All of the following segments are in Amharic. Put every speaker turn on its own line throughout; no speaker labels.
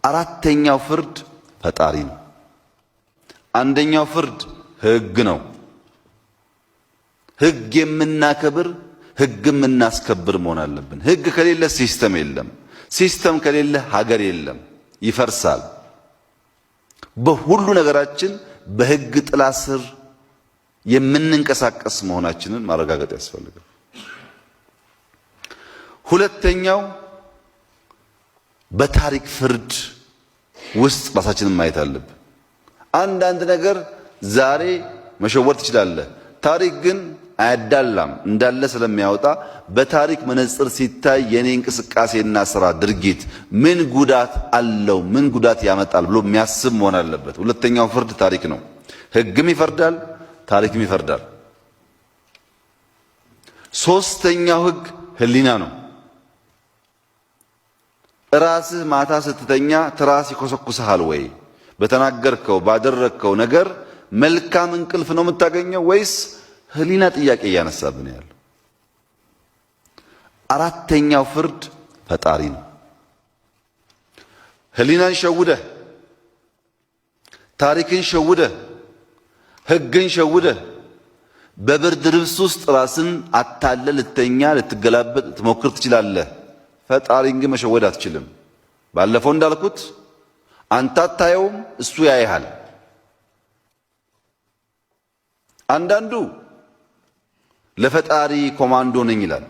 አራተኛው ፍርድ ፈጣሪ ነው። አንደኛው ፍርድ ህግ ነው። ህግ የምናከብር ህግ የምናስከብር መሆን አለብን። ህግ ከሌለ ሲስተም የለም። ሲስተም ከሌለ ሀገር የለም፣ ይፈርሳል። በሁሉ ነገራችን በህግ ጥላ ስር የምንንቀሳቀስ መሆናችንን ማረጋገጥ ያስፈልጋል። ሁለተኛው በታሪክ ፍርድ ውስጥ ራሳችንን ማየት አለብን። አንዳንድ ነገር ዛሬ መሸወር ትችላለህ፣ ታሪክ ግን አያዳላም እንዳለ ስለሚያወጣ በታሪክ መነጽር ሲታይ የኔ እንቅስቃሴና ስራ ድርጊት ምን ጉዳት አለው፣ ምን ጉዳት ያመጣል ብሎ የሚያስብ መሆን አለበት። ሁለተኛው ፍርድ ታሪክ ነው። ህግም ይፈርዳል፣ ታሪክም ይፈርዳል። ሶስተኛው ህግ ህሊና ነው። ራስህ ማታ ስትተኛ ትራስ ይኮሰኩስሃል ወይ? በተናገርከው ባደረግከው ነገር መልካም እንቅልፍ ነው የምታገኘው ወይስ ህሊና ጥያቄ እያነሳብን ያለው? አራተኛው ፍርድ ፈጣሪ ነው። ህሊናን ሸውደህ፣ ታሪክን ሸውደህ፣ ህግን ሸውደህ በብርድ ልብስ ውስጥ ራስን አታለህ ልተኛ ልትገላበጥ ትሞክር ትችላለህ። ፈጣሪን ግን መሸወድ አትችልም። ባለፈው እንዳልኩት አንተ አታየውም፣ እሱ ያይሃል። አንዳንዱ ለፈጣሪ ኮማንዶ ነኝ ይላል።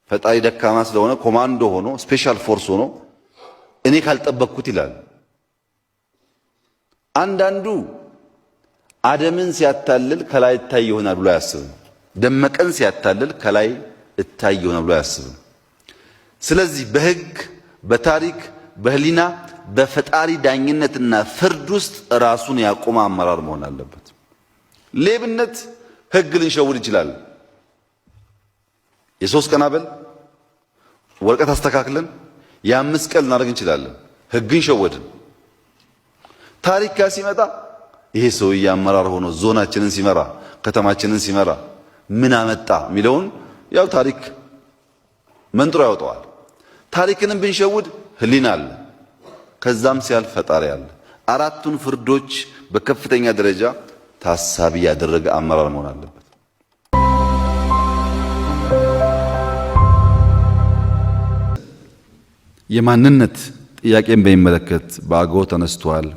ፈጣሪ ደካማ ስለሆነ ኮማንዶ ሆኖ ስፔሻል ፎርስ ሆኖ እኔ ካልጠበቅኩት ይላል። አንዳንዱ አደምን ሲያታልል ከላይ እታይ ይሆናል ብሎ አያስብም። ደመቀን ሲያታልል ከላይ እታይ ይሆናል ብሎ አያስብም። ስለዚህ በህግ፣ በታሪክ፣ በህሊና፣ በፈጣሪ ዳኝነትና ፍርድ ውስጥ ራሱን ያቆመ አመራር መሆን አለበት። ሌብነት ህግ ልንሸውድ ይችላል። የ3 ቀን አበል ወረቀት አስተካክለን የ5 ቀን ልናደርግ እንችላለን። ህግን ሸወድን። ታሪክ ጋር ሲመጣ ይሄ ሰውዬ አመራር ሆኖ ዞናችንን ሲመራ ከተማችንን ሲመራ ምን አመጣ የሚለውን ያው ታሪክ መንጥሮ ያወጣዋል። ታሪክንም ብንሸውድ ህሊና አለ፣ ከዛም ሲያልፍ ፈጣሪ አለ። አራቱን ፍርዶች በከፍተኛ ደረጃ ታሳቢ ያደረገ አመራር መሆን አለበት። የማንነት ጥያቄን በሚመለከት በአገው ተነስቷል፣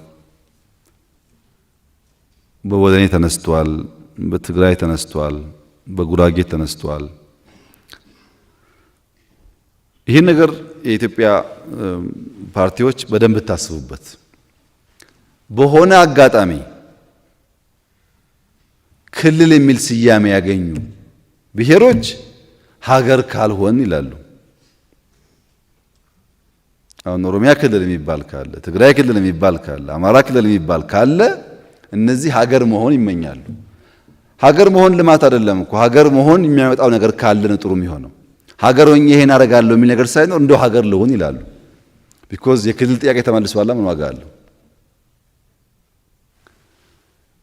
በወደኔ ተነስቷል፣ በትግራይ ተነስቷል፣ በጉራጌ ተነስቷል። ይህን ነገር የኢትዮጵያ ፓርቲዎች በደንብ ታስቡበት። በሆነ አጋጣሚ ክልል የሚል ስያሜ ያገኙ ብሔሮች ሀገር ካልሆን ይላሉ። አሁን ኦሮሚያ ክልል የሚባል ካለ፣ ትግራይ ክልል የሚባል ካለ፣ አማራ ክልል የሚባል ካለ እነዚህ ሀገር መሆን ይመኛሉ። ሀገር መሆን ልማት አይደለም እኮ። ሀገር መሆን የሚያመጣው ነገር ካለ ነው ጥሩ የሚሆነው። ሀገር ሆኜ ይሄን አደርጋለሁ የሚል ነገር ሳይኖር እንደው ሀገር ልሁን ይላሉ። ቢኮዝ የክልል ጥያቄ ተመልሷል። ምን ዋጋ አለው?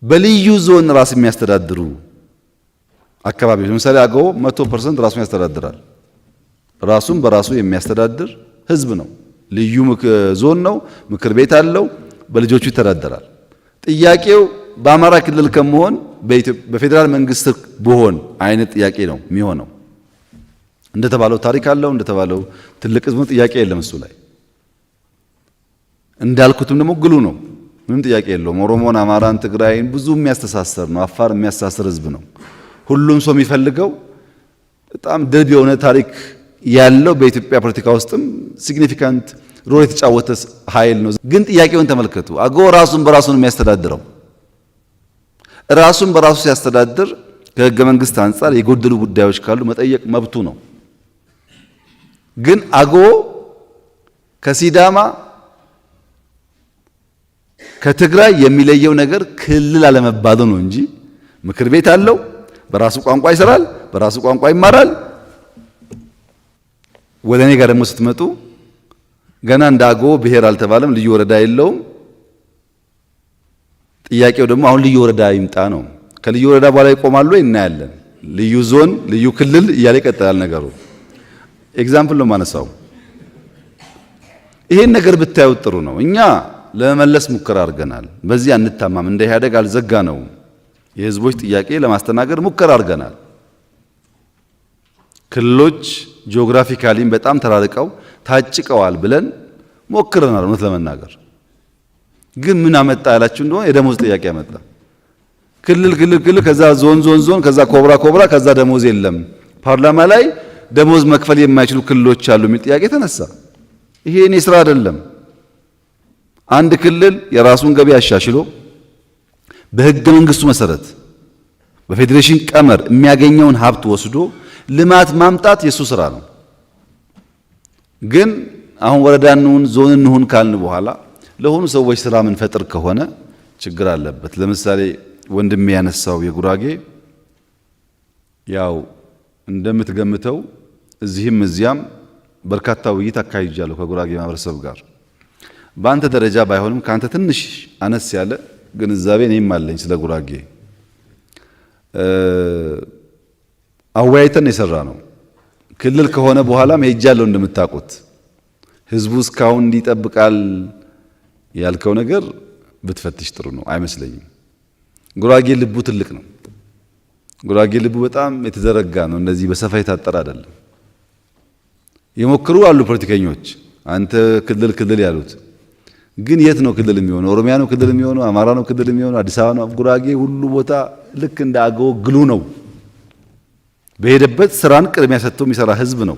በልዩ ዞን ራስ የሚያስተዳድሩ አካባቢዎች ለምሳሌ አገው 100% ራሱን ያስተዳድራል። ራሱን በራሱ የሚያስተዳድር ህዝብ ነው። ልዩ ዞን ነው፣ ምክር ቤት አለው፣ በልጆቹ ይተዳደራል። ጥያቄው በአማራ ክልል ከመሆን በፌዴራል መንግስት ብሆን አይነት ጥያቄ ነው የሚሆነው። እንደተባለው ታሪክ አለው፣ እንደተባለው ትልቅ ህዝብ ጥያቄ የለም እሱ ላይ። እንዳልኩትም ደግሞ ግሉ ነው፣ ምንም ጥያቄ የለውም። ኦሮሞን፣ አማራን፣ ትግራይን ብዙ የሚያስተሳሰር ነው። አፋር የሚያስተሳሰር ህዝብ ነው። ሁሉም ሰው የሚፈልገው በጣም ድርብ የሆነ ታሪክ ያለው በኢትዮጵያ ፖለቲካ ውስጥም ሲግኒፊካንት ሮል የተጫወተ ኃይል ነው። ግን ጥያቄውን ተመልከቱ። አገው ራሱን በራሱ ነው የሚያስተዳድረው። ራሱን በራሱ ሲያስተዳድር ከህገ መንግስት አንጻር የጎደሉ ጉዳዮች ካሉ መጠየቅ መብቱ ነው። ግን አገው ከሲዳማ ከትግራይ የሚለየው ነገር ክልል አለመባሉ ነው እንጂ ምክር ቤት አለው፣ በራሱ ቋንቋ ይሰራል፣ በራሱ ቋንቋ ይማራል። ወደ እኔ ጋር ደግሞ ስትመጡ ገና እንደ አገው ብሔር አልተባለም፣ ልዩ ወረዳ የለውም። ጥያቄው ደግሞ አሁን ልዩ ወረዳ ይምጣ ነው። ከልዩ ወረዳ በኋላ ይቆማሉ እናያለን። ልዩ ዞን፣ ልዩ ክልል እያለ ይቀጥላል ነገሩ። ኤግዛምፕል ነው ማነሳው። ይሄን ነገር ብታዩ ጥሩ ነው። እኛ ለመመለስ ሙከራ አድርገናል። በዚህ አንታማም። እንደ ኢህአዴግ አልዘጋ ነው። የህዝቦች ጥያቄ ለማስተናገድ ሙከራ አድርገናል። ክልሎች ጂኦግራፊካሊም በጣም ተራርቀው ታጭቀዋል ብለን ሞክረናል። እውነት ለመናገር ግን ምን አመጣ ያላችሁ እንደሆነ የደሞዝ ጥያቄ አመጣ። ክልል ከዛ ዞን ከዛ ኮብራ ከዛ ደሞዝ የለም። ፓርላማ ላይ ደሞዝ መክፈል የማይችሉ ክልሎች አሉ የሚል ጥያቄ ተነሳ። ይሄ የኔ ስራ አይደለም። አንድ ክልል የራሱን ገቢ አሻሽሎ በህገ መንግስቱ መሰረት በፌዴሬሽን ቀመር የሚያገኘውን ሀብት ወስዶ ልማት ማምጣት የሱ ስራ ነው። ግን አሁን ወረዳ እንሁን ዞን እንሁን ካልን በኋላ ለሆኑ ሰዎች ስራ ምን ፈጥር ከሆነ ችግር አለበት። ለምሳሌ ወንድሜ ያነሳው የጉራጌ ያው እንደምትገምተው እዚህም እዚያም በርካታ ውይይት አካሂጃለሁ ከጉራጌ ማህበረሰብ ጋር። በአንተ ደረጃ ባይሆንም ካንተ ትንሽ አነስ ያለ ግንዛቤ እኔም አለኝ ስለ ጉራጌ። አወያይተን የሰራ ነው። ክልል ከሆነ በኋላም ሄጃለሁ። እንደምታውቁት ህዝቡ እስካሁን እንዲጠብቃል ያልከው ነገር ብትፈትሽ ጥሩ ነው አይመስለኝም። ጉራጌ ልቡ ትልቅ ነው። ጉራጌ ልቡ በጣም የተዘረጋ ነው። እንደዚህ በሰፋ የታጠረ አይደለም። የሞክሩ አሉ ፖለቲከኞች አንተ ክልል ያሉት ግን የት ነው ክልል የሚሆነው? ኦሮሚያ ነው ክልል የሚሆነው? አማራ ነው ክልል የሚሆነው? አዲስ አበባ ነው? ጉራጌ ሁሉ ቦታ ልክ እንደ አገው ግሉ ነው። በሄደበት ስራን ቅድሚያ ሰጥቶ የሚሰራ ህዝብ ነው።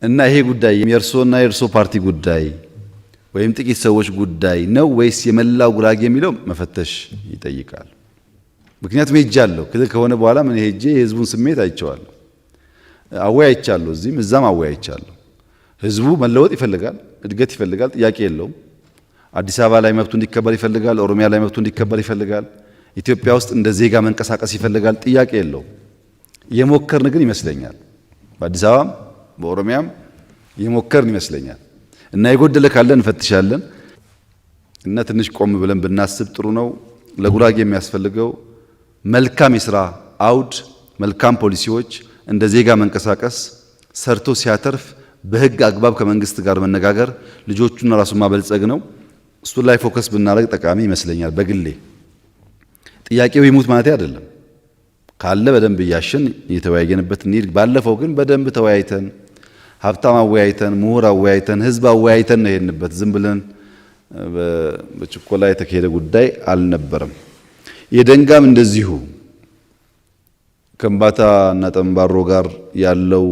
እና ይሄ ጉዳይ የእርሶና የእርሶ ፓርቲ ጉዳይ ወይም ጥቂት ሰዎች ጉዳይ ነው ወይስ የመላው ጉራጌ የሚለው መፈተሽ ይጠይቃል። ምክንያቱም ሄጃለሁ። ክልል ከሆነ በኋላ ምን ሄጄ የህዝቡን ስሜት አይቼዋለሁ። አወያይቻለሁ። እዚህም እዛም አወያይቻለሁ። ህዝቡ መለወጥ ይፈልጋል፣ እድገት ይፈልጋል፣ ጥያቄ የለውም። አዲስ አበባ ላይ መብቱ እንዲከበር ይፈልጋል፣ ኦሮሚያ ላይ መብቱ እንዲከበር ይፈልጋል፣ ኢትዮጵያ ውስጥ እንደ ዜጋ መንቀሳቀስ ይፈልጋል፣ ጥያቄ የለውም። የሞከርን ግን ይመስለኛል። በአዲስ አበባም በኦሮሚያም የሞከርን ይመስለኛል። እና የጎደለ ካለ እንፈትሻለን። እና ትንሽ ቆም ብለን ብናስብ ጥሩ ነው። ለጉራጌ የሚያስፈልገው መልካም የስራ አውድ፣ መልካም ፖሊሲዎች፣ እንደ ዜጋ መንቀሳቀስ፣ ሰርቶ ሲያተርፍ በህግ አግባብ ከመንግስት ጋር መነጋገር፣ ልጆቹና ራሱን ማበልጸግ ነው። እሱ ላይ ፎከስ ብናደርግ ጠቃሚ ይመስለኛል። በግሌ ጥያቄው ይሙት ማለት አይደለም። ካለ በደንብ እያሸን እየተወያየንበት እንሂድ። ባለፈው ግን በደንብ ተወያይተን ሀብታም አወያይተን ምሁር አወያይተን ህዝብ አወያይተን ነው የሄድንበት። ዝም ብለን በችኮላ የተካሄደ ጉዳይ አልነበረም። የደንጋም እንደዚሁ ከምባታ እና ጠምባሮ ጋር ያለው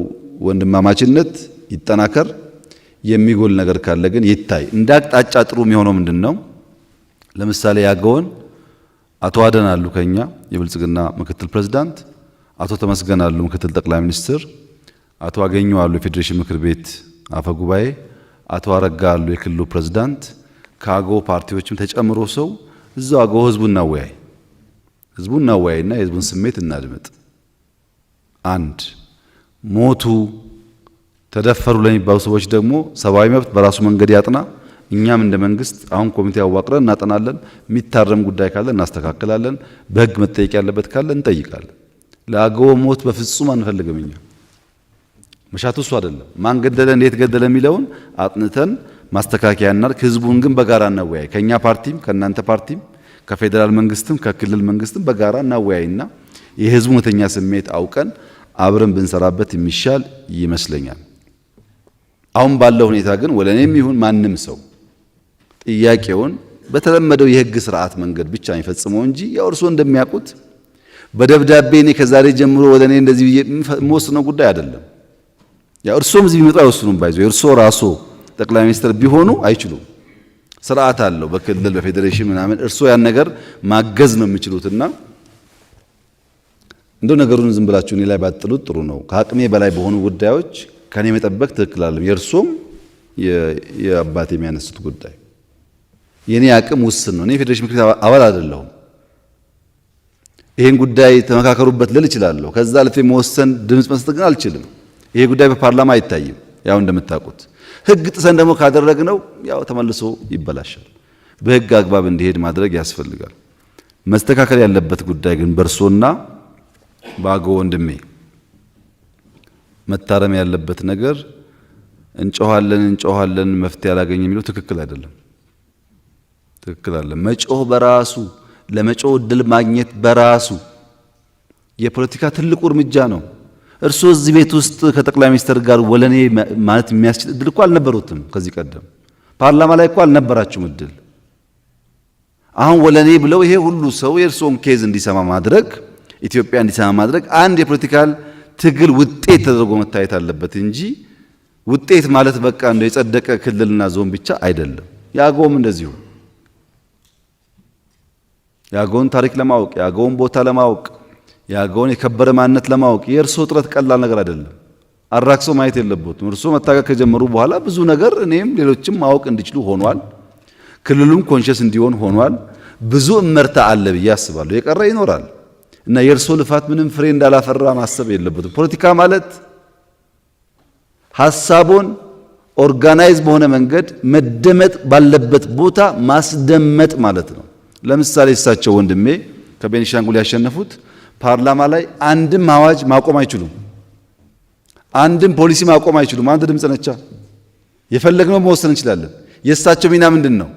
ወንድማማችነት ይጠናከር። የሚጎል ነገር ካለ ግን ይታይ። እንደ አቅጣጫ ጥሩ የሚሆነው ምንድነው? ለምሳሌ ያገውን አቶ አደን አሉ ከኛ የብልጽግና ምክትል ፕሬዝዳንት፣ አቶ ተመስገን አሉ ምክትል ጠቅላይ ሚኒስትር፣ አቶ አገኘው አሉ የፌዴሬሽን ምክር ቤት አፈ ጉባኤ፣ አቶ አረጋ አሉ የክልሉ ፕሬዝዳንት። ከአገው ፓርቲዎችም ተጨምሮ ሰው እዛው አገው ህዝቡን እናወያይና የህዝቡን ስሜት እናድምጥ። አንድ ሞቱ ተደፈሩ ለሚባሉ ሰዎች ደግሞ ሰብአዊ መብት በራሱ መንገድ ያጥና። እኛም እንደ መንግስት አሁን ኮሚቴ አዋቅረን እናጠናለን። የሚታረም ጉዳይ ካለ እናስተካክላለን። በህግ መጠየቅ ያለበት ካለ እንጠይቃለን። ለአገው ሞት በፍጹም አንፈልግም። እኛ መሻቱ እሱ አይደለም። ማን ገደለ እንዴት ገደለ የሚለውን አጥንተን ማስተካከያ እናድርግ። ህዝቡን ግን በጋራ እናወያይ። ከኛ ፓርቲም ከናንተ ፓርቲም ከፌደራል መንግስትም ከክልል መንግስትም በጋራ እናወያይና የህዝቡን እውነተኛ ስሜት አውቀን አብረን ብንሰራበት የሚሻል ይመስለኛል። አሁን ባለው ሁኔታ ግን ወለኔም ይሁን ማንም ሰው ጥያቄውን በተለመደው የህግ ስርዓት መንገድ ብቻ የሚፈጽመው እንጂ ያው እርሶ እንደሚያውቁት በደብዳቤ እኔ ከዛሬ ጀምሮ ወለኔ እንደዚህ የምወስነው ጉዳይ አይደለም። ያው እርሶም እዚህ ቢመጡ አይወስኑም። ባይዘው እርሶ ራሶ ጠቅላይ ሚኒስትር ቢሆኑ አይችሉም። ስርዓት አለው በክልል በፌዴሬሽን ምናምን። እርሶ ያን ነገር ማገዝ ነው የሚችሉትና እንደው ነገሩን ዝም ብላችሁ እኔ ላይ ባጥሉት ጥሩ ነው። ከአቅሜ በላይ በሆኑ ጉዳዮች ከኔ መጠበቅ ትክክል አይደለም። የእርሶም የአባቴ የሚያነሱት ጉዳይ የኔ አቅም ውስን ነው። እኔ ፌዴሬሽን ምክር ቤት አባል አይደለሁም። ይሄን ጉዳይ ተመካከሩበት ልል እችላለሁ። ከዛ አልፌ መወሰን ድምጽ መስጠት ግን አልችልም። ይሄ ጉዳይ በፓርላማ አይታይም። ያው እንደምታውቁት ህግ ጥሰን ደግሞ ካደረግነው ያው ተመልሶ ይበላሻል። በህግ አግባብ እንዲሄድ ማድረግ ያስፈልጋል። መስተካከል ያለበት ጉዳይ ግን በእርሶና በአገው ወንድሜ መታረም ያለበት ነገር እንጮሃለን መፍትሄ ያላገኘ የሚለው ትክክል አይደለም። ትክክል አይደለም። መጮህ በራሱ ለመጮህ እድል ማግኘት በራሱ የፖለቲካ ትልቁ እርምጃ ነው። እርስዎ እዚህ ቤት ውስጥ ከጠቅላይ ሚኒስትር ጋር ወለኔ ማለት የሚያስችል እድል እኮ አልነበሩትም። ከዚህ ቀደም ፓርላማ ላይ እኮ አልነበራችሁም እድል። አሁን ወለኔ ብለው ይሄ ሁሉ ሰው የእርስዎን ኬዝ እንዲሰማ ማድረግ፣ ኢትዮጵያ እንዲሰማ ማድረግ አንድ የፖለቲካል ትግል ውጤት ተደርጎ መታየት አለበት እንጂ ውጤት ማለት በቃ እንደ የጸደቀ ክልልና ዞን ብቻ አይደለም። የአገውም እንደዚሁ የአገውን ታሪክ ለማወቅ የአገውን ቦታ ለማወቅ የአገውን የከበረ ማንነት ለማወቅ የእርስዎ ጥረት ቀላል ነገር አይደለም። አራክሶ ማየት የለበትም። እርስዎ መታገል ከጀመሩ በኋላ ብዙ ነገር እኔም ሌሎችም ማወቅ እንዲችሉ ሆኗል። ክልሉም ኮንሸስ እንዲሆን ሆኗል። ብዙ እመርታ አለ ብዬ አስባለሁ። የቀረ ይኖራል እና የእርስዎ ልፋት ምንም ፍሬ እንዳላፈራ ማሰብ የለበትም። ፖለቲካ ማለት ሐሳቡን ኦርጋናይዝ በሆነ መንገድ መደመጥ ባለበት ቦታ ማስደመጥ ማለት ነው። ለምሳሌ እሳቸው ወንድሜ ከቤኒሻንጉል ያሸነፉት ፓርላማ ላይ አንድም አዋጅ ማቆም አይችሉም፣ አንድም ፖሊሲ ማቆም አይችሉም። አንድ ድምፅ ነቻ። የፈለግነው መወሰን እንችላለን። የእሳቸው ሚና ምንድን ነው?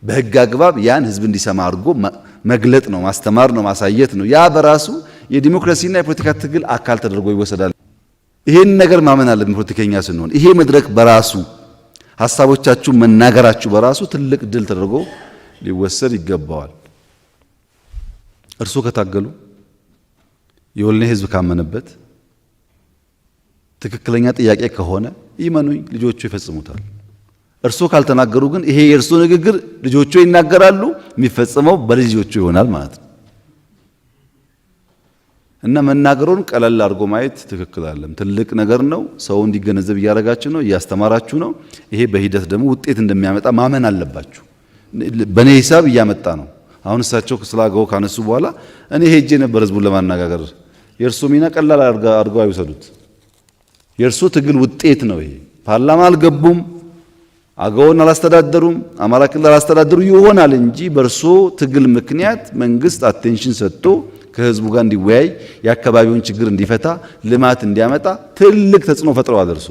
በህግ አግባብ ያን ህዝብ እንዲሰማ አድርጎ መግለጥ ነው፣ ማስተማር ነው፣ ማሳየት ነው። ያ በራሱ የዲሞክራሲና የፖለቲካ ትግል አካል ተደርጎ ይወሰዳል። ይሄን ነገር ማመን አለብን ፖለቲከኛ ስንሆን። ይሄ መድረክ በራሱ ሐሳቦቻችሁ መናገራችሁ በራሱ ትልቅ ድል ተደርጎ ሊወሰድ ይገባዋል። እርስዎ ከታገሉ የወልኔ ህዝብ ካመነበት ትክክለኛ ጥያቄ ከሆነ ይመኑኝ ልጆቹ ይፈጽሙታል። እርስዎ ካልተናገሩ ግን ይሄ የእርስዎ ንግግር ልጆቹ ይናገራሉ፣ የሚፈጽመው በልጆቹ ይሆናል ማለት ነው እና መናገሩን ቀለል አድርጎ ማየት ትክክል አይደለም። ትልቅ ነገር ነው። ሰው እንዲገነዘብ እያደረጋችሁ ነው፣ እያስተማራችሁ ነው። ይሄ በሂደት ደግሞ ውጤት እንደሚያመጣ ማመን አለባችሁ። በኔ ሂሳብ እያመጣ ነው። አሁን እሳቸው ስላገው ካነሱ በኋላ እኔ ሄጄ ነበር ህዝቡን ለማነጋገር። የእርሱ ሚና ቀላል አድርገው አይወሰዱት። የእርሱ ትግል ውጤት ነው ይሄ። ፓርላማ አልገቡም፣ አገውን አላስተዳደሩም፣ አማራ ክልል አላስተዳደሩ ይሆናል እንጂ በእርሱ ትግል ምክንያት መንግስት አቴንሽን ሰጥቶ ከህዝቡ ጋር እንዲወያይ የአካባቢውን ችግር እንዲፈታ ልማት እንዲያመጣ ትልቅ ተጽዕኖ ፈጥረዋል። እርሶ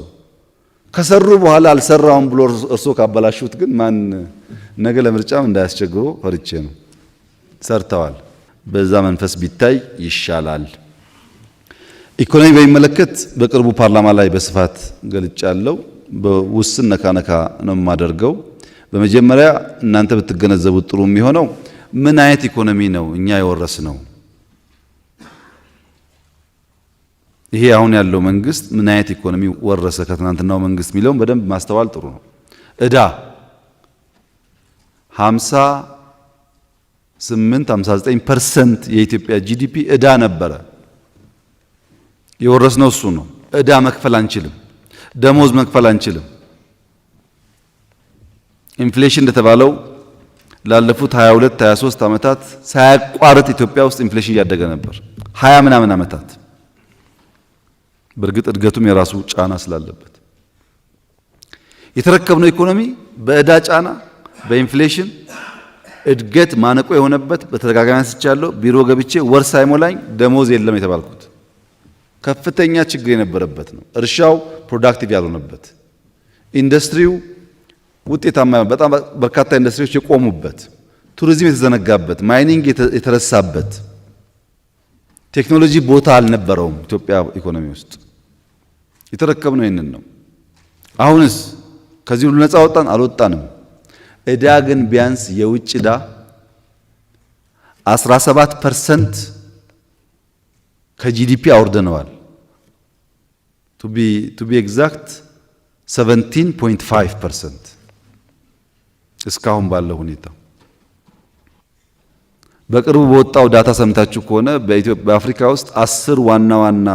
ከሰሩ በኋላ አልሰራውም ብሎ እርሶ ካበላሹት ግን ማን ነገ ለምርጫም እንዳያስቸግሮ ፈርቼ ነው። ሰርተዋል። በዛ መንፈስ ቢታይ ይሻላል። ኢኮኖሚ በሚመለከት በቅርቡ ፓርላማ ላይ በስፋት ገልጫለሁ። በውስን ነካነካ ነው የማደርገው። በመጀመሪያ እናንተ ብትገነዘቡት ጥሩ የሚሆነው ምን አይነት ኢኮኖሚ ነው እኛ የወረስ ነው። ይሄ አሁን ያለው መንግስት ምን አይነት ኢኮኖሚ ወረሰ ከትናንትናው መንግስት የሚለውን በደንብ ማስተዋል ጥሩ ነው። ዕዳ 58-59% የኢትዮጵያ ጂዲፒ ዕዳ ነበረ። የወረስነው እሱ ነው። ዕዳ መክፈል አንችልም፣ ደሞዝ መክፈል አንችልም። ኢንፍሌሽን እንደተባለው ላለፉት 22-23 ዓመታት ሳያቋርጥ ኢትዮጵያ ውስጥ ኢንፍሌሽን እያደገ ነበር 20 ምናምን ዓመታት። በእርግጥ እድገቱም የራሱ ጫና ስላለበት የተረከብነው ኢኮኖሚ በዕዳ ጫና በኢንፍሌሽን እድገት ማነቆ የሆነበት በተደጋጋሚ አንስቻለሁ። ቢሮ ገብቼ ወር ሳይሞላኝ ደሞዝ የለም የተባልኩት ከፍተኛ ችግር የነበረበት ነው። እርሻው ፕሮዳክቲቭ ያልሆነበት፣ ኢንዱስትሪው ውጤታማ በጣም በርካታ ኢንዱስትሪዎች የቆሙበት፣ ቱሪዝም የተዘነጋበት፣ ማይኒንግ የተረሳበት፣ ቴክኖሎጂ ቦታ አልነበረውም ኢትዮጵያ ኢኮኖሚ ውስጥ። የተረከብነው ይህንን ነው። አሁንስ ከዚህ ሁሉ ነፃ ወጣን? አልወጣንም። ዕዳ ግን ቢያንስ የውጭ ዕዳ 17% ከጂዲፒ አውርደነዋል። ቱ ቢ ኤግዛክት 17.5% እስካሁን ባለው ሁኔታ። በቅርቡ በወጣው ዳታ ሰምታችሁ ከሆነ በአፍሪካ ውስጥ 10 ዋና ዋና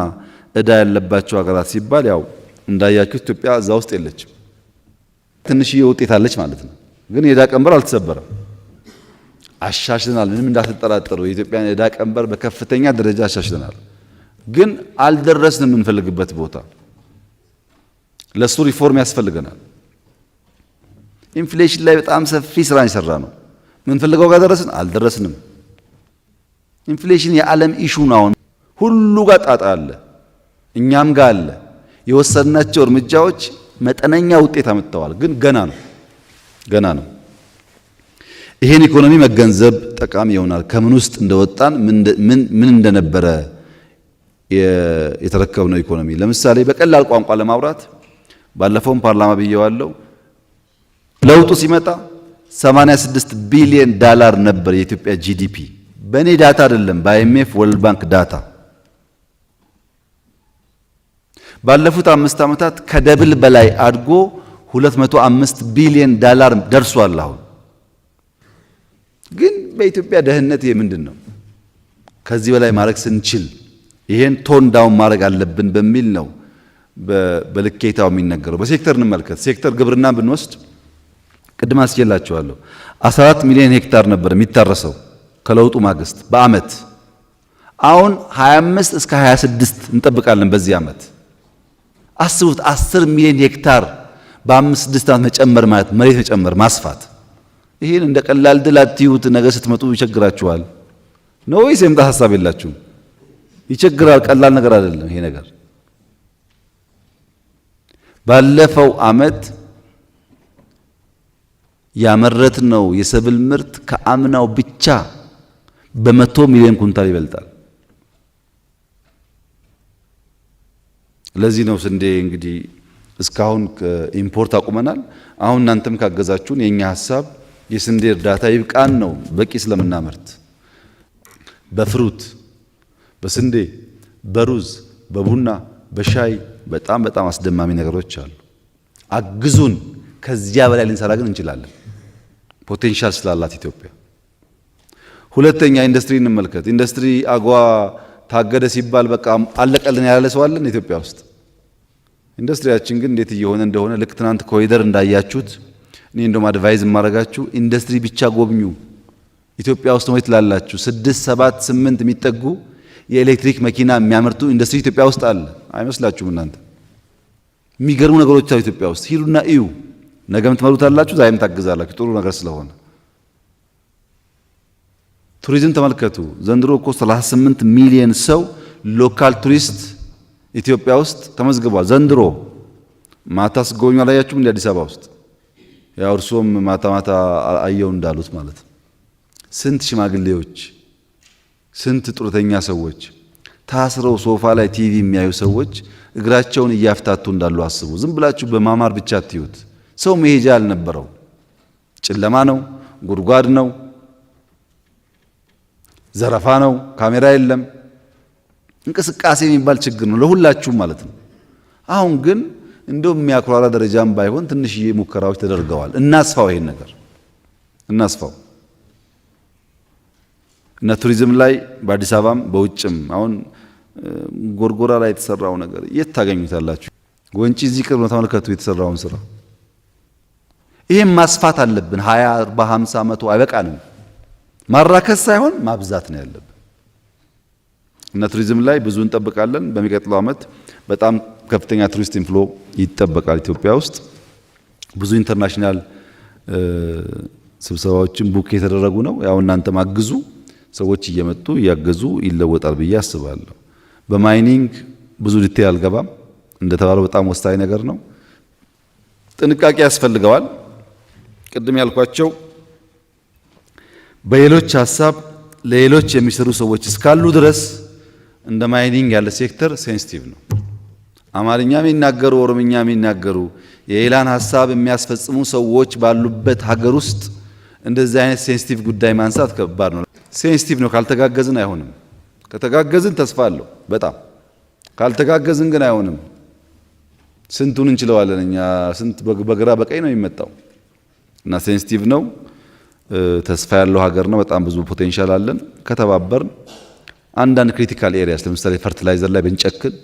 ዕዳ ያለባቸው ሀገራት ሲባል ያው እንዳያችሁ ኢትዮጵያ እዛ ውስጥ የለችም። ትንሽዬ ውጤት አለች ማለት ነው። ግን የዕዳ ቀንበር አልተሰበረም። አሻሽለናል። ምንም እንዳትጠራጠሩ የኢትዮጵያን ዕዳ ቀንበር በከፍተኛ ደረጃ አሻሽለናል። ግን አልደረስንም የምንፈልግበት ቦታ። ለሱ ሪፎርም ያስፈልገናል። ኢንፍሌሽን ላይ በጣም ሰፊ ስራ የሰራ ነው። የምንፈልገው ጋር ደረስን? አልደረስንም። ኢንፍሌሽን የዓለም ኢሹ ነው። አሁን ሁሉ ጋር ጣጣ አለ፣ እኛም ጋር አለ። የወሰድናቸው እርምጃዎች መጠነኛ ውጤት አመጥተዋል። ግን ገና ነው። ይሄን ኢኮኖሚ መገንዘብ ጠቃሚ ይሆናል። ከምን ውስጥ እንደወጣን ምን እንደነበረ የተረከብነው ኢኮኖሚ። ለምሳሌ በቀላል ቋንቋ ለማውራት ባለፈውም ፓርላማ ብየዋለሁ። ለውጡ ሲመጣ 86 ቢሊዮን ዶላር ነበር የኢትዮጵያ ጂዲፒ። በእኔ ዳታ አይደለም፣ በአይኤምኤፍ ወርልድ ባንክ ዳታ። ባለፉት 5 ዓመታት ከደብል በላይ አድጎ 205 ቢሊዮን ዶላር ደርሷል። አሁን ግን በኢትዮጵያ ደህንነት ይሄ ምንድነው? ከዚህ በላይ ማድረግ ስንችል ይሄን ቶን ዳውን ማድረግ አለብን በሚል ነው በልኬታው የሚነገረው። በሴክተር እንመልከት። ሴክተር ግብርና ብንወስድ ቅድም አስጀላችኋለሁ 14 ሚሊዮን ሄክታር ነበር የሚታረሰው ከለውጡ ማግስት በአመት። አሁን 25 እስከ 26 እንጠብቃለን በዚህ አመት። አስቡት 10 ሚሊዮን ሄክታር በ5-6 ዓመት መጨመር ማለት መሬት መጨመር ማስፋት። ይሄን እንደ ቀላል ድል አትዩት። ነገ ስትመጡ ይቸግራችኋል ነው ወይስ የምጣ ሐሳብ የላችሁም? ይቸግራል። ቀላል ነገር አይደለም ይሄ ነገር። ባለፈው አመት ያመረትነው የሰብል ምርት ከአምናው ብቻ በ100 ሚሊዮን ኩንታል ይበልጣል። ለዚህ ነው ስንዴ እንግዲህ እስካሁን ኢምፖርት አቁመናል። አሁን እናንተም ካገዛችሁን የኛ ሐሳብ የስንዴ እርዳታ ይብቃን ነው፣ በቂ ስለምናመርት። በፍሩት፣ በስንዴ፣ በሩዝ፣ በቡና፣ በሻይ በጣም አስደማሚ ነገሮች አሉ። አግዙን። ከዚያ በላይ ልንሰራ ግን እንችላለን። ፖቴንሻል ስላላት ኢትዮጵያ። ሁለተኛ ኢንዱስትሪ እንመልከት። ኢንዱስትሪ አጓ ታገደ ሲባል በቃ አለቀልን ያለ ሰው አለን ኢትዮጵያ ውስጥ። ኢንዱስትሪያችን ግን እንዴት እየሆነ እንደሆነ ልክ ትናንት ኮሪደር እንዳያችሁት እኔ እንደውም አድቫይዝ ማረጋችሁ ኢንዱስትሪ ብቻ ጎብኙ። ኢትዮጵያ ውስጥ ነው ትላላችሁ 6፣ 7፣ 8 የሚጠጉ የኤሌክትሪክ መኪና የሚያመርቱ ኢንዱስትሪ ኢትዮጵያ ውስጥ አለ። አይመስላችሁም እናንተ? የሚገርሙ ነገሮች አሉ ኢትዮጵያ ውስጥ። ሂዱና እዩ። ነገም ትመሩታላችሁ፣ ዛሬም ታግዛላችሁ። ጥሩ ነገር ስለሆነ ቱሪዝም ተመልከቱ። ዘንድሮ እኮ 38 ሚሊዮን ሰው ሎካል ቱሪስት ኢትዮጵያ ውስጥ ተመዝግቧል። ዘንድሮ ማታ ስጎበኙ አላያችሁም? እንደ አዲስ አበባ ውስጥ ያው እርሶም ማታ አየው እንዳሉት ማለት ነው። ስንት ሽማግሌዎች፣ ስንት ጡረተኛ ሰዎች ታስረው ሶፋ ላይ ቲቪ የሚያዩ ሰዎች እግራቸውን እያፍታቱ እንዳሉ አስቡ። ዝም ብላችሁ በማማር ብቻ አትዩት። ሰው መሄጃ አልነበረው። ጨለማ ነው፣ ጉድጓድ ነው፣ ዘረፋ ነው፣ ካሜራ የለም። እንቅስቃሴ የሚባል ችግር ነው ለሁላችሁም ማለት ነው። አሁን ግን እንደው የሚያኩራራ ደረጃም ባይሆን ትንሽዬ ሙከራዎች ተደርገዋል። እናስፋው፣ ይሄን ነገር እናስፋው እና ቱሪዝም ላይ በአዲስ አበባም በውጭም አሁን ጎርጎራ ላይ የተሰራው ነገር የት ታገኙታላችሁ? ወንጪ እዚህ ቅርብ ነው። ተመልከቱ የተሰራውን ስራ። ይሄን ማስፋት አለብን። 20፣ 40፣ 50 መቶ አይበቃንም። ማራከስ ሳይሆን ማብዛት ነው ያለብን። እና ቱሪዝም ላይ ብዙ እንጠብቃለን። በሚቀጥለው ዓመት በጣም ከፍተኛ ቱሪስት ኢንፍሎ ይጠበቃል ኢትዮጵያ ውስጥ። ብዙ ኢንተርናሽናል ስብሰባዎችን ቡክ የተደረጉ ነው። ያው እናንተም አግዙ። ሰዎች እየመጡ እያገዙ ይለወጣል ብዬ አስባለሁ። በማይኒንግ ብዙ ዲቴል አልገባም። እንደተባለው በጣም ወሳኝ ነገር ነው። ጥንቃቄ ያስፈልገዋል። ቅድም ያልኳቸው በሌሎች ሀሳብ ለሌሎች የሚሰሩ ሰዎች እስካሉ ድረስ እንደ ማይኒንግ ያለ ሴክተር ሴንሲቲቭ ነው። አማርኛ የሚናገሩ ኦሮምኛ የሚናገሩ የሌላን ሀሳብ የሚያስፈጽሙ ሰዎች ባሉበት ሀገር ውስጥ እንደዚህ አይነት ሴንሲቲቭ ጉዳይ ማንሳት ከባድ ነው። ሴንሲቲቭ ነው። ካልተጋገዝን አይሆንም። ከተጋገዝን ተስፋ አለው በጣም። ካልተጋገዝን ግን አይሆንም። ስንቱን እንችለዋለን እኛ? ስንት በግራ በቀኝ ነው የሚመጣው እና ሴንሲቲቭ ነው። ተስፋ ያለው ሀገር ነው። በጣም ብዙ ፖቴንሻል አለን ከተባበርን። አንዳንድ ክሪቲካል ኤሪያስ ለምሳሌ ፈርቲላይዘር ላይ ብንጨክን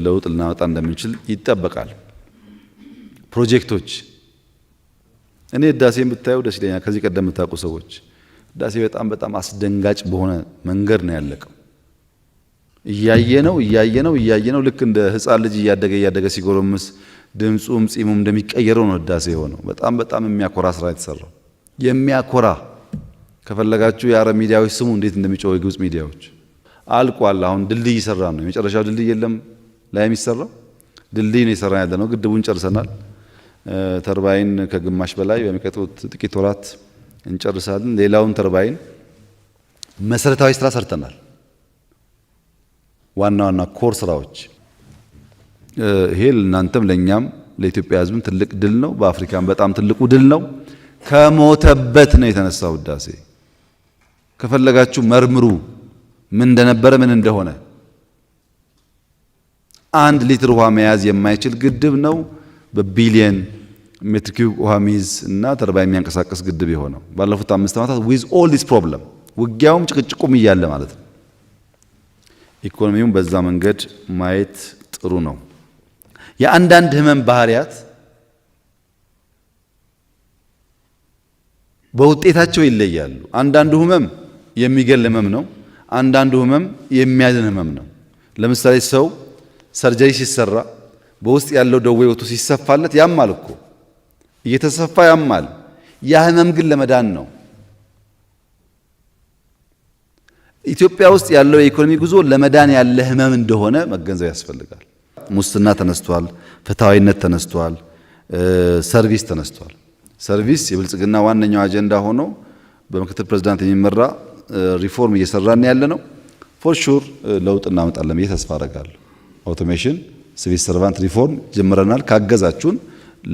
ለውጥ ልናመጣ እንደምንችል ይጠበቃል። ፕሮጀክቶች እኔ ህዳሴን ብታዩ ደስ ይለኛል። ከዚህ ቀደም የምታውቁ ሰዎች ህዳሴ በጣም አስደንጋጭ በሆነ መንገድ ነው ያለቀው። እያየነው ልክ እንደ ህፃን ልጅ እያደገ ሲጎረምስ ድምጹም ጺሙም እንደሚቀየረው ነው ህዳሴ የሆነው። በጣም የሚያኮራ ስራ የተሰራው የሚያኮራ። ከፈለጋችሁ የአረብ ሚዲያዎች ስሙ እንዴት እንደሚጮው የግብጽ ሚዲያዎች። አልቋል። አሁን ድልድይ እየሰራ ነው። የመጨረሻው ድልድይ የለም ላይ የሚሰራው ድልድይ ነው የሰራን ያለ ነው። ግድቡን ጨርሰናል። ተርባይን ከግማሽ በላይ በሚቀጥሉት ጥቂት ወራት እንጨርሳለን። ሌላውን ተርባይን መሰረታዊ ስራ ሰርተናል። ዋና ዋና ኮር ስራዎች ይሄ ለእናንተም ለኛም ለኢትዮጵያ ሕዝብም ትልቅ ድል ነው። በአፍሪካም በጣም ትልቁ ድል ነው። ከሞተበት ነው የተነሳው ህዳሴ። ከፈለጋችሁ መርምሩ ምን እንደነበረ ምን እንደሆነ። 1 ሊትር ውሃ መያዝ የማይችል ግድብ ነው። በቢሊየን ሜትር ኪዩብ ውሃ ሚይዝ እና ተርባይን የሚያንቀሳቀስ ግድብ የሆነው ባለፉት 5 ዓመታት with all this problem ውጊያውም ጭቅጭቁም እያለ ማለት ነው። ኢኮኖሚውን በዛ መንገድ ማየት ጥሩ ነው። የአንዳንድ ህመም ባህሪያት በውጤታቸው ይለያሉ። አንዳንዱ ህመም የሚገል ህመም ነው። አንዳንዱ ህመም የሚያድን ህመም ነው። ለምሳሌ ሰው ሰርጀሪ ሲሰራ በውስጥ ያለው ደዌ ወጥቶ ሲሰፋለት ያማል እኮ እየተሰፋ ያማል። ያ ህመም ግን ለመዳን ነው። ኢትዮጵያ ውስጥ ያለው የኢኮኖሚ ጉዞ ለመዳን ያለ ህመም እንደሆነ መገንዘብ ያስፈልጋል። ሙስና ተነስቷል፣ ፍትሃዊነት ተነስቷል፣ ሰርቪስ ተነስቷል። ሰርቪስ የብልጽግና ዋነኛው አጀንዳ ሆኖ በምክትል ፕሬዝዳንት የሚመራ ሪፎርም እየሰራን ያለ ነው። ፎር ሹር ለውጥ እናመጣለን ብዬ ተስፋ አደርጋለሁ። አውቶሜሽን፣ ሲቪል ሰርቫንት ሪፎርም ጀምረናል። ካገዛችሁን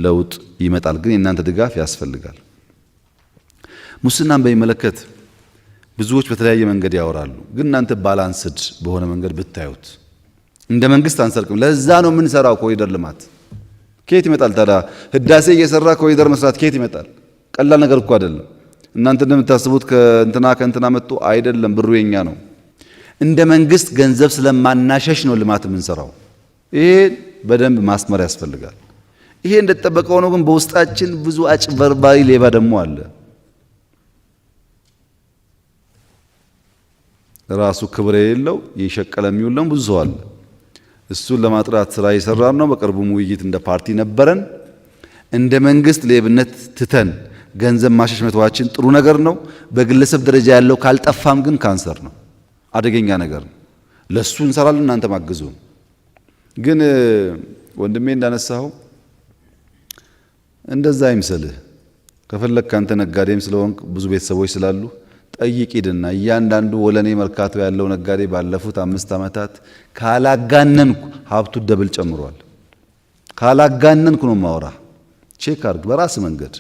ለውጥ ይመጣል። ግን የእናንተ ድጋፍ ያስፈልጋል። ሙስናን በሚመለከት ብዙዎች በተለያየ መንገድ ያወራሉ። ግን እናንተ ባላንስድ በሆነ መንገድ ብታዩት እንደ መንግስት አንሰርቅም። ለዛ ነው የምንሰራው ኮሪደር ልማት። ከየት ይመጣል ታዲያ? ህዳሴ እየሰራ ኮሪደር መስራት ከየት ይመጣል? ቀላል ነገር እኮ አይደለም። እናንተ እንደምታስቡት ከእንትና መጥቶ አይደለም። ብሩ የኛ ነው። እንደ መንግስት ገንዘብ ስለማናሸሽ ነው ልማት የምንሰራው። ይሄ በደንብ ማስመር ያስፈልጋል። ይሄ እንደተጠበቀው ነው። ግን በውስጣችን ብዙ አጭበርባሪ ሌባ ደግሞ አለ። ራሱ ክብር የሌለው የሸቀለ የሚውለው ብዙ ሰው አለ። እሱን ለማጥራት ስራ እየሰራን ነው። በቅርቡም ውይይት እንደ ፓርቲ ነበረን። እንደ መንግስት ሌብነት ትተን ገንዘብ ማሸሽ መተዋችን ጥሩ ነገር ነው። በግለሰብ ደረጃ ያለው ካልጠፋም ግን ካንሰር ነው፣ አደገኛ ነገር ነው። ለሱ እንሰራለን፣ እናንተ ማግዙን። ግን ወንድሜ እንዳነሳው እንደዛ አይምሰልህ። ከፈለክ ካንተ ነጋዴም ስለሆንክ ብዙ ቤተሰቦች ስላሉ ጠይቅ ሂድና እያንዳንዱ ወለኔ መርካቶ ያለው ነጋዴ ባለፉት 5 ዓመታት ካላጋነንኩ ሀብቱ ደብል ጨምሯል። ካላጋነንኩ ነው ማወራ። ቼክ አድርግ በራስ መንገድ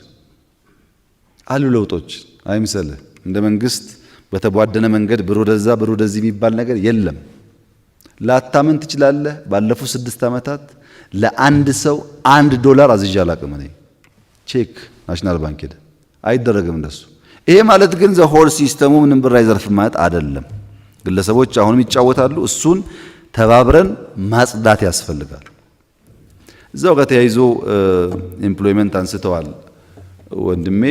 አሉ ለውጦች። አይምሰልህ። እንደ መንግስት በተቧደነ መንገድ ብር ወደዛ ብር ወደዚህ የሚባል ነገር የለም። ላታመን ትችላለህ። ባለፉት 6 ዓመታት ለአንድ ሰው $1 አዝዣ አላቅም እኔ። ቼክ ናሽናል ባንክ ሄደ። አይደረግም እንደሱ። ይሄ ማለት ግን ዘሆል ሲስተሙ ምንም ብር አይዘርፍም ማለት አይደለም። ግለሰቦች አሁንም ይጫወታሉ። እሱን ተባብረን ማጽዳት ያስፈልጋል። እዛው ጋር ተያይዞ ኤምፕሎይመንት አንስተዋል ወንድሜ።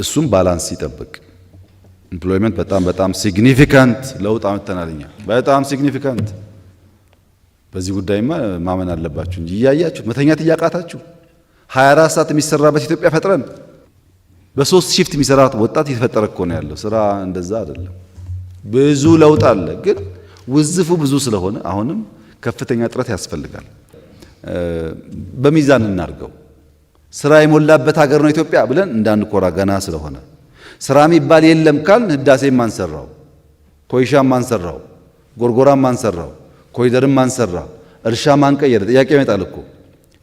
እሱም ባላንስ ይጠብቅ። ኤምፕሎይመንት በጣም ሲግኒፊካንት ለውጥ አመጣናል እኛ። በጣም ሲግኒፊካንት። በዚህ ጉዳይማ ማመን አለባችሁ እንጂ እያያችሁ መተኛት እያቃታችሁ 24 ሰዓት የሚሰራበት ኢትዮጵያ ፈጥረን በ3 ሺፍት የሚሰራ ወጣት እየተፈጠረ እኮ ነው ያለው። ስራ እንደዛ አይደለም። ብዙ ለውጥ አለ፣ ግን ውዝፉ ብዙ ስለሆነ አሁንም ከፍተኛ ጥረት ያስፈልጋል። በሚዛን እናርገው። ስራ የሞላበት ሀገር ነው ኢትዮጵያ ብለን እንዳንኮራ ገና ስለሆነ ስራ የሚባል የለም ካልን ህዳሴም ማንሰራው፣ ኮይሻም ማንሰራው፣ ጎርጎራም ማንሰራው፣ ኮሪደርም ማንሰራ፣ እርሻ ማንቀየር ጥያቄ ይመጣል እኮ።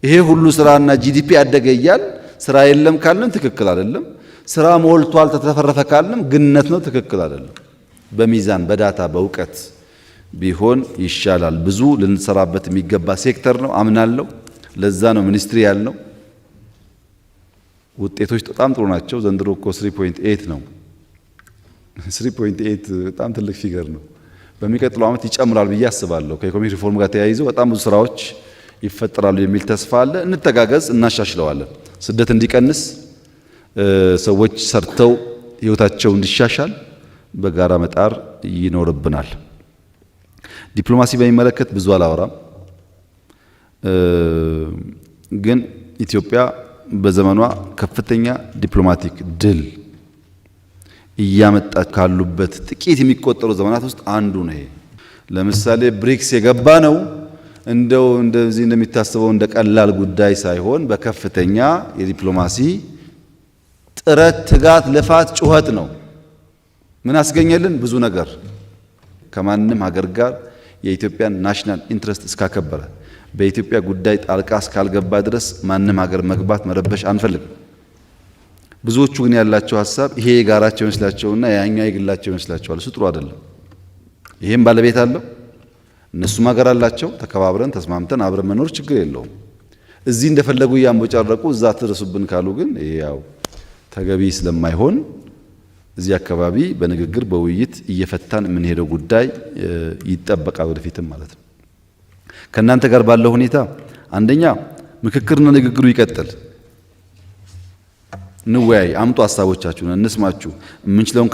ይሄ ሁሉ ስራና ጂዲፒ አደገ እያል ስራ የለም ካልን ትክክል አይደለም። ስራ ሞልቷል ተተፈረፈ ካልን ግነት ነው፣ ትክክል አይደለም። በሚዛን በዳታ በእውቀት ቢሆን ይሻላል። ብዙ ልንሰራበት የሚገባ ሴክተር ነው አምናለሁ። ለዛ ነው ሚኒስትሪ ያልነው። ውጤቶች በጣም ጥሩ ናቸው። ዘንድሮ እኮ 3.8 ነው። 3.8 በጣም ትልቅ ፊገር ነው። በሚቀጥለው ዓመት ይጨምራል ብዬ አስባለሁ። ከኢኮኖሚ ሪፎርም ጋር ተያይዞ በጣም ብዙ ስራዎች ይፈጠራሉ የሚል ተስፋ አለ። እንተጋገዝ፣ እናሻሽለዋለን። ስደት እንዲቀንስ፣ ሰዎች ሰርተው ህይወታቸው እንዲሻሻል በጋራ መጣር ይኖርብናል። ዲፕሎማሲ በሚመለከት ብዙ አላወራም፣ ግን ኢትዮጵያ በዘመኗ ከፍተኛ ዲፕሎማቲክ ድል እያመጣች ካሉበት ጥቂት የሚቆጠሩ ዘመናት ውስጥ አንዱ ነው። ለምሳሌ ብሪክስ የገባ ነው እንደዚህ እንደሚታሰበው እንደ ቀላል ጉዳይ ሳይሆን በከፍተኛ የዲፕሎማሲ ጥረት፣ ትጋት፣ ልፋት፣ ጩኸት ነው። ምን አስገኘልን? ብዙ ነገር። ከማንም ሀገር ጋር የኢትዮጵያን ናሽናል ኢንትረስት እስካከበረ በኢትዮጵያ ጉዳይ ጣልቃ እስካልገባ ድረስ ማንም ሀገር መግባት መረበሽ አንፈልግም። ብዙዎቹ ግን ያላቸው ሀሳብ ይሄ የጋራቸው ይመስላቸውና ያኛው የግላቸው ይመስላቸዋል። እሱ ጥሩ አይደለም። ይሄም ባለቤት አለው፣ እነሱም ሀገር አላቸው። ተከባብረን ተስማምተን አብረን መኖር ችግር የለውም። እዚህ እንደፈለጉ ያንቦጫረቁ እዛ ትደርሱብን ካሉ ግን ይሄ ያው ተገቢ ስለማይሆን እዚህ አካባቢ በንግግር በውይይት እየፈታን የምንሄደው ጉዳይ ይጠበቃል ወደፊትም ማለት ነው። ከእናንተ ጋር ባለው ሁኔታ አንደኛ ምክክርና ንግግሩ ይቀጥል። እንወያይ፣ አምጡ ሀሳቦቻችሁን፣ እንስማችሁ። የምንችለውን